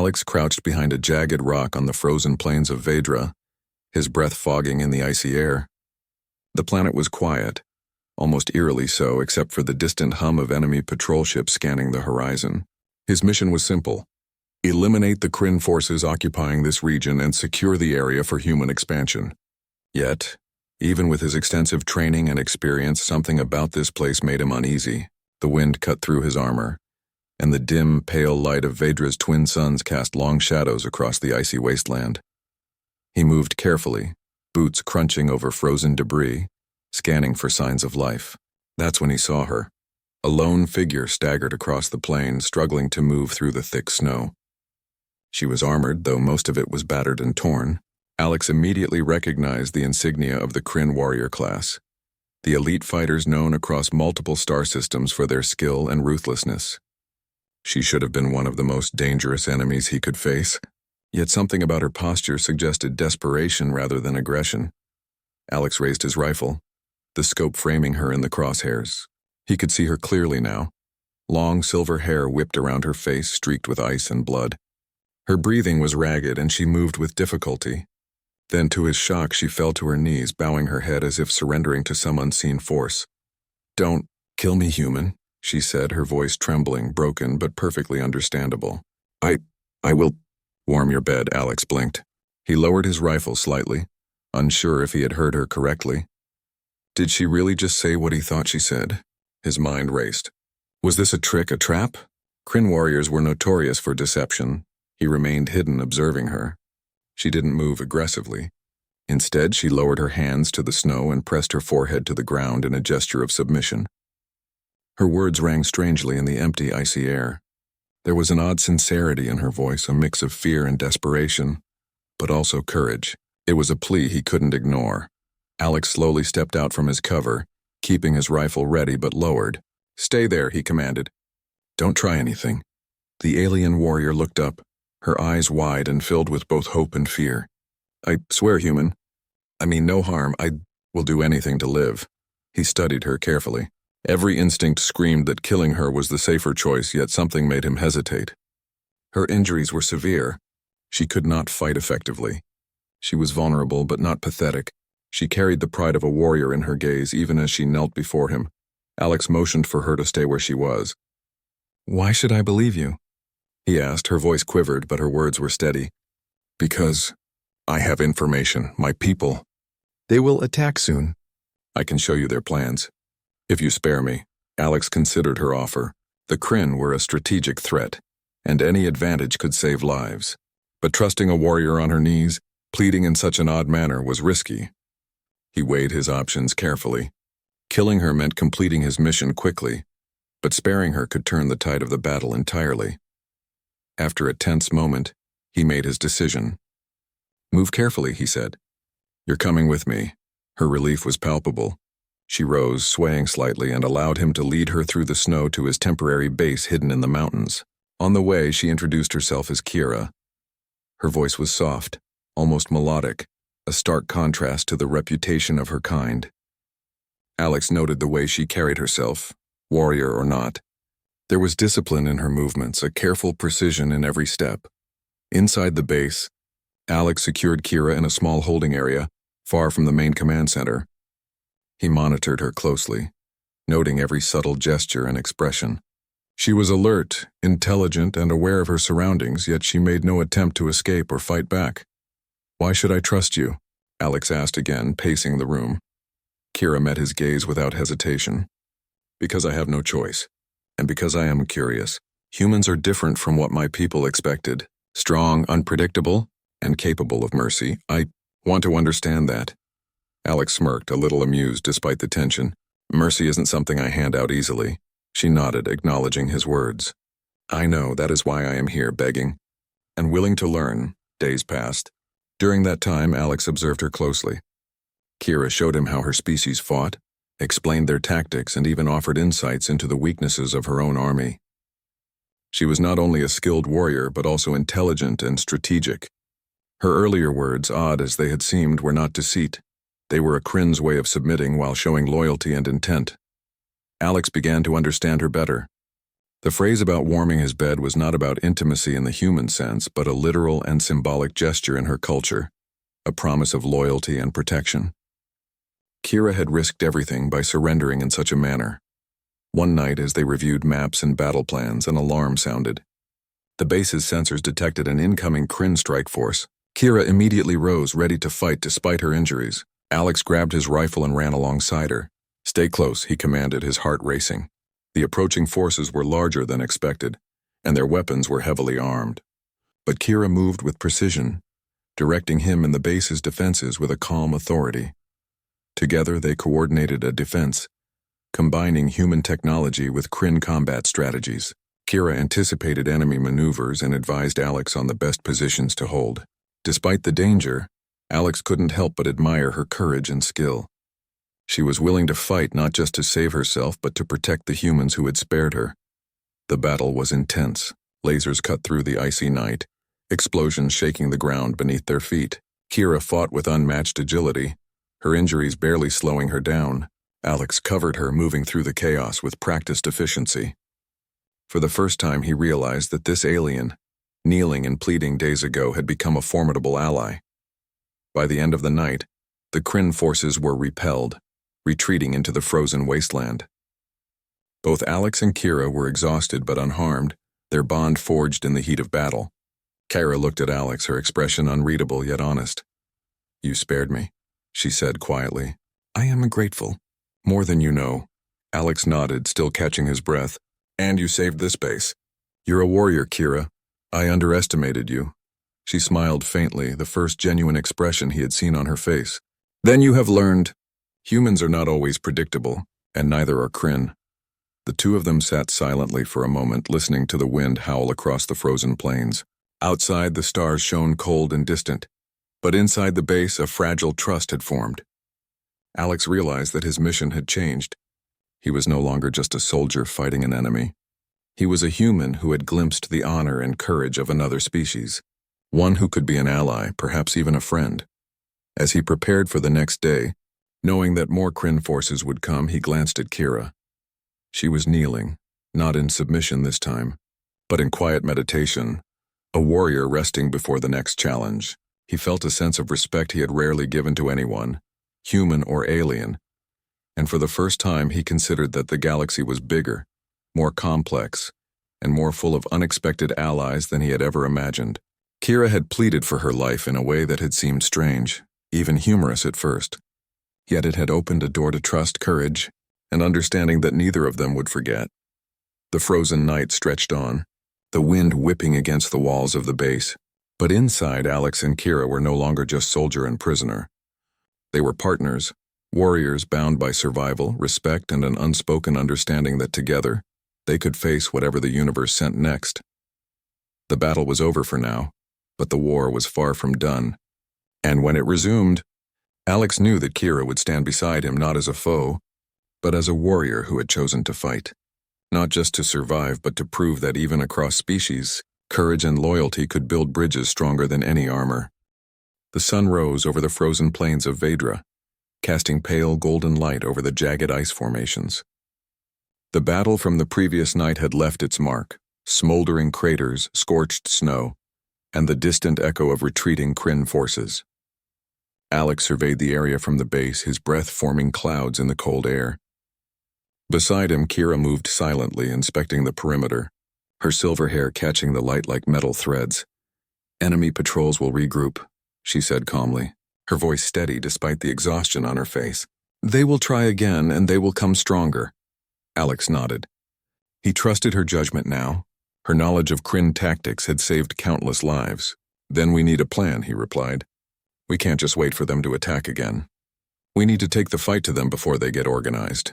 Alex crouched behind a jagged rock on the frozen plains of Vedra, his breath fogging in the icy air. The planet was quiet, almost eerily so except for the distant hum of enemy patrol ships scanning the horizon. His mission was simple: eliminate the Kryn forces occupying this region and secure the area for human expansion. Yet, even with his extensive training and experience, something about this place made him uneasy. The wind cut through his armor, and the dim, pale light of Vedra's twin suns cast long shadows across the icy wasteland. He moved carefully, boots crunching over frozen debris, scanning for signs of life. That's when he saw her. A lone figure staggered across the plain, struggling to move through the thick snow. She was armored, though most of it was battered and torn. Alex immediately recognized the insignia of the Kryn warrior class, the elite fighters known across multiple star systems for their skill and ruthlessness. She should have been one of the most dangerous enemies he could face, yet something about her posture suggested desperation rather than aggression. Alex raised his rifle, the scope framing her in the crosshairs. He could see her clearly now. Long silver hair whipped around her face, streaked with ice and blood. Her breathing was ragged and she moved with difficulty. Then, to his shock, she fell to her knees, bowing her head as if surrendering to some unseen force. "Don't kill me, human," she said, her voice trembling, broken but perfectly understandable. I will warm your bed," Alex blinked. He lowered his rifle slightly, unsure if he had heard her correctly. Did she really just say what he thought she said? His mind raced. Was this a trick, a trap? Kryn warriors were notorious for deception. He remained hidden, observing her. She didn't move aggressively. Instead, she lowered her hands to the snow and pressed her forehead to the ground in a gesture of submission. Her words rang strangely in the empty, icy air. There was an odd sincerity in her voice, a mix of fear and desperation, but also courage. It was a plea he couldn't ignore. Alex slowly stepped out from his cover, keeping his rifle ready but lowered. "Stay there," he commanded. "Don't try anything." The alien warrior looked up, her eyes wide and filled with both hope and fear. "I swear, human. I mean no harm. I will do anything to live." He studied her carefully. Every instinct screamed that killing her was the safer choice, yet something made him hesitate. Her injuries were severe. She could not fight effectively. She was vulnerable but not pathetic. She carried the pride of a warrior in her gaze even as she knelt before him. Alex motioned for her to stay where she was. "Why should I believe you?" he asked. Her voice quivered, but her words were steady. "Because I have information. My people. They will attack soon. I can show you their plans. If you spare me." Alex considered her offer. The Kryn were a strategic threat, and any advantage could save lives. But trusting a warrior on her knees, pleading in such an odd manner, was risky. He weighed his options carefully. Killing her meant completing his mission quickly, but sparing her could turn the tide of the battle entirely. After a tense moment, he made his decision. "Move carefully," he said. "You're coming with me." Her relief was palpable. She rose, swaying slightly, and allowed him to lead her through the snow to his temporary base hidden in the mountains. On the way, she introduced herself as Kira. Her voice was soft, almost melodic, a stark contrast to the reputation of her kind. Alex noted the way she carried herself, warrior or not. There was discipline in her movements, a careful precision in every step. Inside the base, Alex secured Kira in a small holding area, far from the main command center. He monitored her closely, noting every subtle gesture and expression. She was alert, intelligent, and aware of her surroundings, yet she made no attempt to escape or fight back. "Why should I trust you?" Alex asked again, pacing the room. Kira met his gaze without hesitation. "Because I have no choice, and because I am curious. Humans are different from what my people expected. Strong, unpredictable, and capable of mercy. I want to understand that." Alex smirked, a little amused despite the tension. "Mercy isn't something I hand out easily." She nodded, acknowledging his words. "I know, that is why I am here, begging and willing to learn." Days passed. During that time, Alex observed her closely. Kira showed him how her species fought, explained their tactics, and even offered insights into the weaknesses of her own army. She was not only a skilled warrior, but also intelligent and strategic. Her earlier words, odd as they had seemed, were not deceit. They were a Kryn's way of submitting while showing loyalty and intent. Alex began to understand her better. The phrase about warming his bed was not about intimacy in the human sense, but a literal and symbolic gesture in her culture, a promise of loyalty and protection. Kira had risked everything by surrendering in such a manner. One night, as they reviewed maps and battle plans, an alarm sounded. The base's sensors detected an incoming Kryn strike force. Kira immediately rose, ready to fight despite her injuries. Alex grabbed his rifle and ran alongside her. "Stay close," he commanded, his heart racing. The approaching forces were larger than expected, and their weapons were heavily armed. But Kira moved with precision, directing him and the base's defenses with a calm authority. Together they coordinated a defense, combining human technology with Kryn combat strategies. Kira anticipated enemy maneuvers and advised Alex on the best positions to hold. Despite the danger, Alex couldn't help but admire her courage and skill. She was willing to fight not just to save herself but to protect the humans who had spared her. The battle was intense. Lasers cut through the icy night, explosions shaking the ground beneath their feet. Kira fought with unmatched agility, her injuries barely slowing her down. Alex covered her, moving through the chaos with practiced efficiency. For the first time he realized that this alien, kneeling and pleading days ago, had become a formidable ally. By the end of the night, the Kryn forces were repelled, retreating into the frozen wasteland. Both Alex and Kira were exhausted but unharmed, their bond forged in the heat of battle. Kira looked at Alex, her expression unreadable yet honest. "You spared me," she said quietly. "I am grateful." "More than you know." Alex nodded, still catching his breath. "And you saved this base. You're a warrior, Kira. I underestimated you." She smiled faintly, the first genuine expression he had seen on her face. "Then you have learned. Humans are not always predictable, and neither are Kryn." The two of them sat silently for a moment, listening to the wind howl across the frozen plains. Outside, the stars shone cold and distant, but inside the base, a fragile trust had formed. Alex realized that his mission had changed. He was no longer just a soldier fighting an enemy. He was a human who had glimpsed the honor and courage of another species, one who could be an ally, perhaps even a friend. As he prepared for the next day, knowing that more Kryn forces would come, he glanced at Kira. She was kneeling, not in submission this time, but in quiet meditation, a warrior resting before the next challenge. He felt a sense of respect he had rarely given to anyone, human or alien, and for the first time he considered that the galaxy was bigger, more complex, and more full of unexpected allies than he had ever imagined. Kira had pleaded for her life in a way that had seemed strange, even humorous at first. Yet it had opened a door to trust, courage, and understanding that neither of them would forget. The frozen night stretched on, the wind whipping against the walls of the base. But inside, Alex and Kira were no longer just soldier and prisoner. They were partners, warriors bound by survival, respect, and an unspoken understanding that together, they could face whatever the universe sent next. The battle was over for now, but the war was far from done. And when it resumed, Alex knew that Kira would stand beside him not as a foe, but as a warrior who had chosen to fight. Not just to survive, but to prove that even across species, courage and loyalty could build bridges stronger than any armor. The sun rose over the frozen plains of Vedra, casting pale golden light over the jagged ice formations. The battle from the previous night had left its mark, smoldering craters, scorched snow, and the distant echo of retreating Kryn forces. Alex surveyed the area from the base, his breath forming clouds in the cold air. Beside him, Kira moved silently, inspecting the perimeter, her silver hair catching the light like metal threads. "Enemy patrols will regroup," she said calmly, her voice steady despite the exhaustion on her face. "They will try again, and they will come stronger." Alex nodded. He trusted her judgment now. Her knowledge of Kryn tactics had saved countless lives. "Then we need a plan," he replied. "We can't just wait for them to attack again. We need to take the fight to them before they get organized."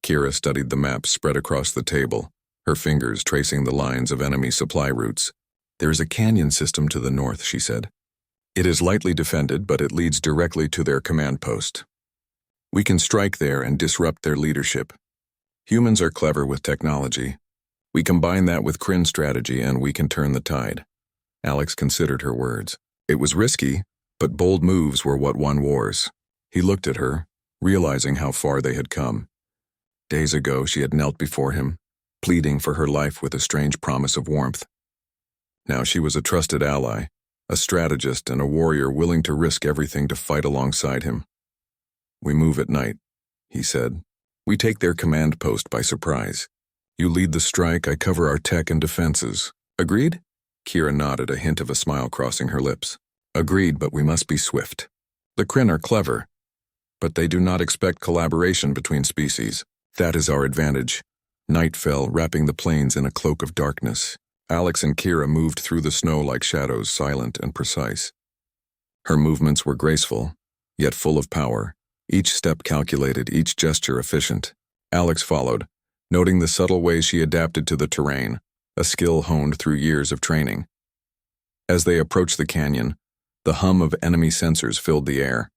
Kira studied the map spread across the table, her fingers tracing the lines of enemy supply routes. "There is a canyon system to the north," she said. "It is lightly defended, but it leads directly to their command post. We can strike there and disrupt their leadership. Humans are clever with technology. We combine that with Kryn strategy and we can turn the tide." Alex considered her words. It was risky, but bold moves were what won wars. He looked at her, realizing how far they had come. Days ago, she had knelt before him, pleading for her life with a strange promise of warmth. Now she was a trusted ally, a strategist and a warrior willing to risk everything to fight alongside him. "We move at night," he said. "We take their command post by surprise. You lead the strike, I cover our tech and defenses. Agreed?" Kira nodded, a hint of a smile crossing her lips. "Agreed, but we must be swift. The Kryn are clever, but they do not expect collaboration between species. That is our advantage." Night fell, wrapping the plains in a cloak of darkness. Alex and Kira moved through the snow like shadows, silent and precise. Her movements were graceful, yet full of power, each step calculated, each gesture efficient. Alex followed, noting the subtle ways she adapted to the terrain, a skill honed through years of training. As they approached the canyon, the hum of enemy sensors filled the air.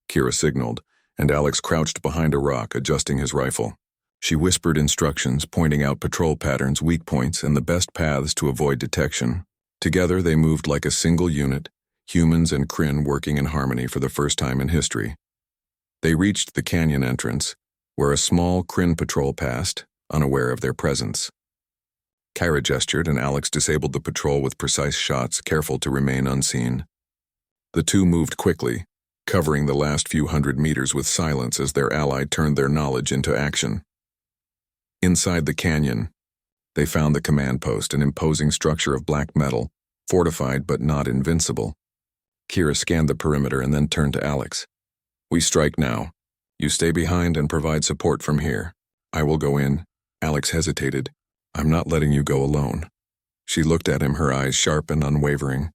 Kira signaled, and Alex crouched behind a rock, adjusting his rifle. She whispered instructions, pointing out patrol patterns, weak points, and the best paths to avoid detection. Together they moved like a single unit, humans and Kryn working in harmony for the first time in history. They reached the canyon entrance, where a small Kryn patrol passed, unaware of their presence. Kira gestured, and Alex disabled the patrol with precise shots, careful to remain unseen. The two moved quickly, covering the last few hundred meters with silence as their ally turned their knowledge into action. Inside the canyon, they found the command post, an imposing structure of black metal, fortified but not invincible. Kira scanned the perimeter and then turned to Alex. "We strike now. You stay behind and provide support from here. I will go in." Alex hesitated. "I'm not letting you go alone." She looked at him, her eyes sharp and unwavering.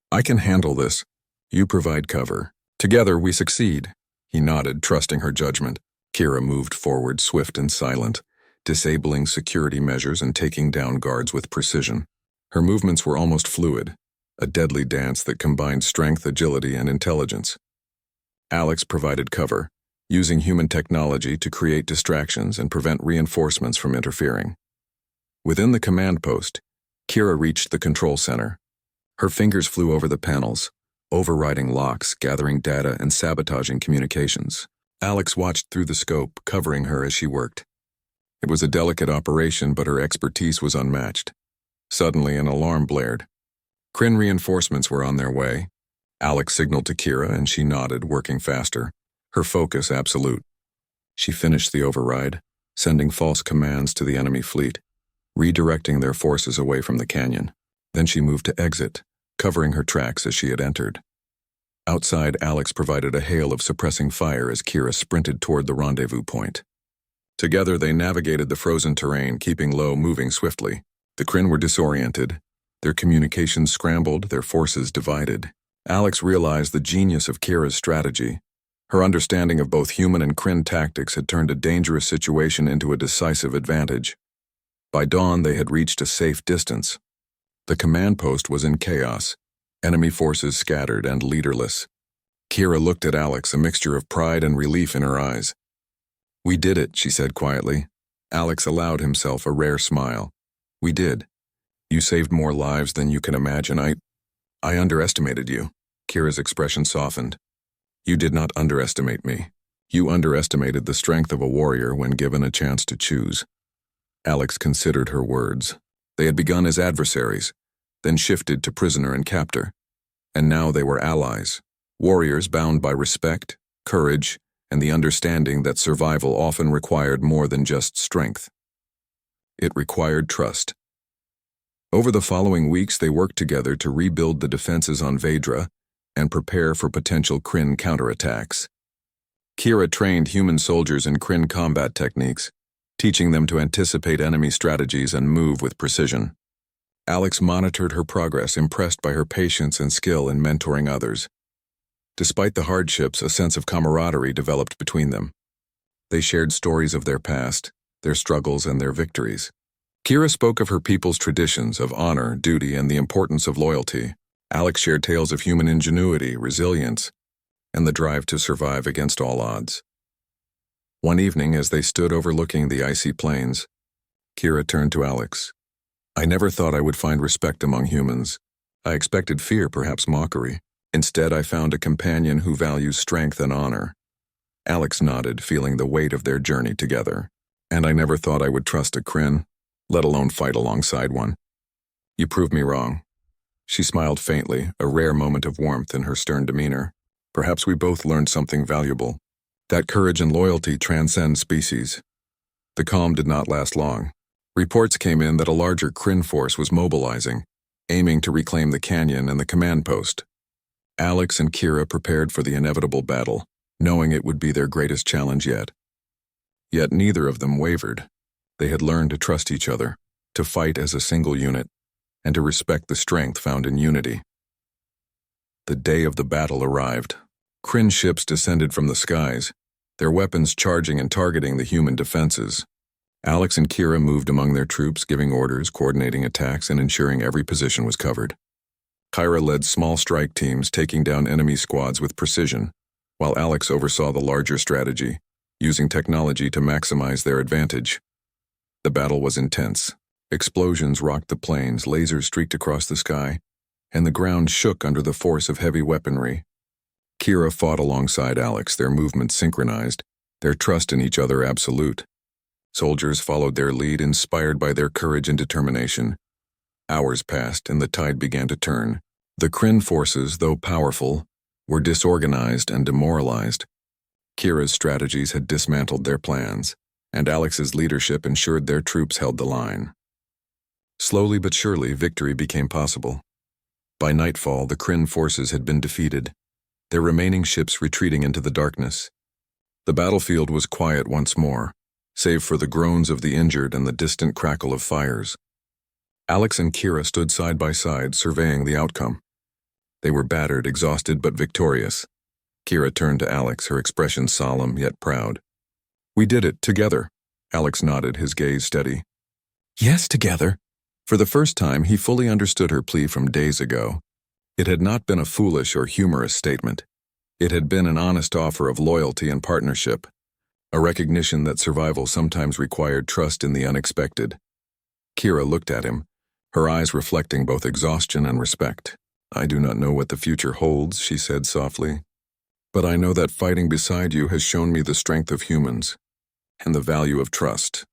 "I can handle this. You provide cover. Together we succeed." He nodded, trusting her judgment. Kira moved forward, swift and silent, disabling security measures and taking down guards with precision. Her movements were almost fluid, a deadly dance that combined strength, agility, and intelligence. Alex provided cover, using human technology to create distractions and prevent reinforcements from interfering. Within the command post, Kira reached the control center. Her fingers flew over the panels, overriding locks, gathering data, and sabotaging communications. Alex watched through the scope, covering her as she worked. It was a delicate operation, but her expertise was unmatched. Suddenly, an alarm blared. Kryn reinforcements were on their way. Alex signaled to Kira, and she nodded, working faster, her focus absolute. She finished the override, sending false commands to the enemy fleet, redirecting their forces away from the canyon. Then she moved to exit, covering her tracks as she had entered. Outside, Alex provided a hail of suppressing fire as Kira sprinted toward the rendezvous point. Together, they navigated the frozen terrain, keeping low, moving swiftly. The Kryn were disoriented, their communications scrambled, their forces divided. Alex realized the genius of Kira's strategy. Her understanding of both human and Kryn tactics had turned a dangerous situation into a decisive advantage. By dawn, they had reached a safe distance. The command post was in chaos, enemy forces scattered and leaderless. Kira looked at Alex, a mixture of pride and relief in her eyes. "We did it," she said quietly. Alex allowed himself a rare smile. "We did. You saved more lives than you can imagine. I underestimated you." Kira's expression softened. "You did not underestimate me. You underestimated the strength of a warrior when given a chance to choose." Alex considered her words. They had begun as adversaries, then shifted to prisoner and captor. And now they were allies, warriors bound by respect, courage, and the understanding that survival often required more than just strength. It required trust. Over the following weeks, they worked together to rebuild the defenses on Vedra and prepare for potential Kryn counterattacks. Kira trained human soldiers in Kryn combat techniques, teaching them to anticipate enemy strategies and move with precision. Alex monitored her progress, impressed by her patience and skill in mentoring others. Despite the hardships, a sense of camaraderie developed between them. They shared stories of their past, their struggles, and their victories. Kira spoke of her people's traditions of honor, duty, and the importance of loyalty. Alex shared tales of human ingenuity, resilience, and the drive to survive against all odds. One evening, as they stood overlooking the icy plains, Kira turned to Alex. "I never thought I would find respect among humans. I expected fear, perhaps mockery. Instead, I found a companion who values strength and honor." Alex nodded, feeling the weight of their journey together. And I never thought I would trust a Kryn, let alone fight alongside one. You proved me wrong. She smiled faintly, a rare moment of warmth in her stern demeanor. Perhaps we both learned something valuable. That courage and loyalty transcend species. The calm did not last long. Reports came in that a larger Kryn force was mobilizing, aiming to reclaim the canyon and the command post. Alex and Kira prepared for the inevitable battle, knowing it would be their greatest challenge yet. Yet neither of them wavered. They had learned to trust each other, to fight as a single unit, and to respect the strength found in unity. The day of the battle arrived. Kryn ships descended from the skies, their weapons charging and targeting the human defenses. Alex and Kira moved among their troops, giving orders, coordinating attacks, and ensuring every position was covered. Kyra led small strike teams, taking down enemy squads with precision, while Alex oversaw the larger strategy, using technology to maximize their advantage. The battle was intense. Explosions rocked the plains, lasers streaked across the sky, and the ground shook under the force of heavy weaponry. Kira fought alongside Alex, their movements synchronized, their trust in each other absolute. Soldiers followed their lead, inspired by their courage and determination. Hours passed, and the tide began to turn. The Kryn forces, though powerful, were disorganized and demoralized. Kira's strategies had dismantled their plans, and Alex's leadership ensured their troops held the line. Slowly but surely, victory became possible. By nightfall, the Kryn forces had been defeated, their remaining ships retreating into the darkness. The battlefield was quiet once more, save for the groans of the injured and the distant crackle of fires. Alex and Kira stood side by side, surveying the outcome. They were battered, exhausted, but victorious. Kira turned to Alex, her expression solemn yet proud. "We did it, together." Alex nodded, his gaze steady. "Yes, together." For the first time, he fully understood her plea from days ago. It had not been a foolish or humorous statement. It had been an honest offer of loyalty and partnership, a recognition that survival sometimes required trust in the unexpected. Kira looked at him, her eyes reflecting both exhaustion and respect. "I do not know what the future holds," she said softly, "but I know that fighting beside you has shown me the strength of humans and the value of trust."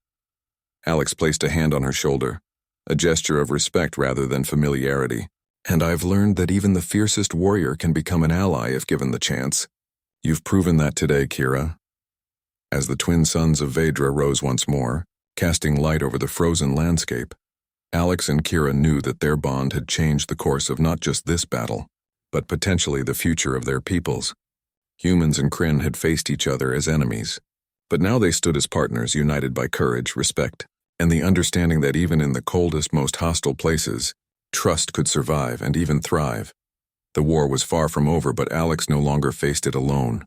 Alex placed a hand on her shoulder, a gesture of respect rather than familiarity. "And I've learned that even the fiercest warrior can become an ally if given the chance. You've proven that today, Kira." As the twin suns of Vedra rose once more, casting light over the frozen landscape, Alex and Kira knew that their bond had changed the course of not just this battle, but potentially the future of their peoples. Humans and Kryn had faced each other as enemies, but now they stood as partners, united by courage, respect, and the understanding that even in the coldest, most hostile places, trust could survive and even thrive. The war was far from over, but Alex no longer faced it alone.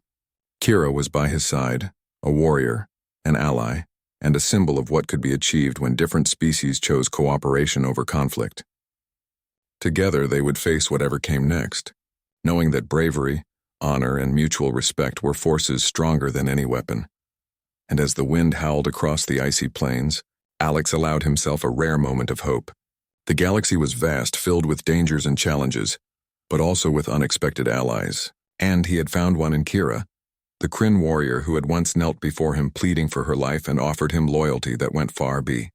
Kira was by his side, a warrior, an ally, and a symbol of what could be achieved when different species chose cooperation over conflict. Together they would face whatever came next, knowing that bravery, honor, and mutual respect were forces stronger than any weapon. And as the wind howled across the icy plains, Alex allowed himself a rare moment of hope. The galaxy was vast, filled with dangers and challenges, but also with unexpected allies. And he had found one in Kira, the Kryn warrior who had once knelt before him pleading for her life and offered him loyalty that went far beyond.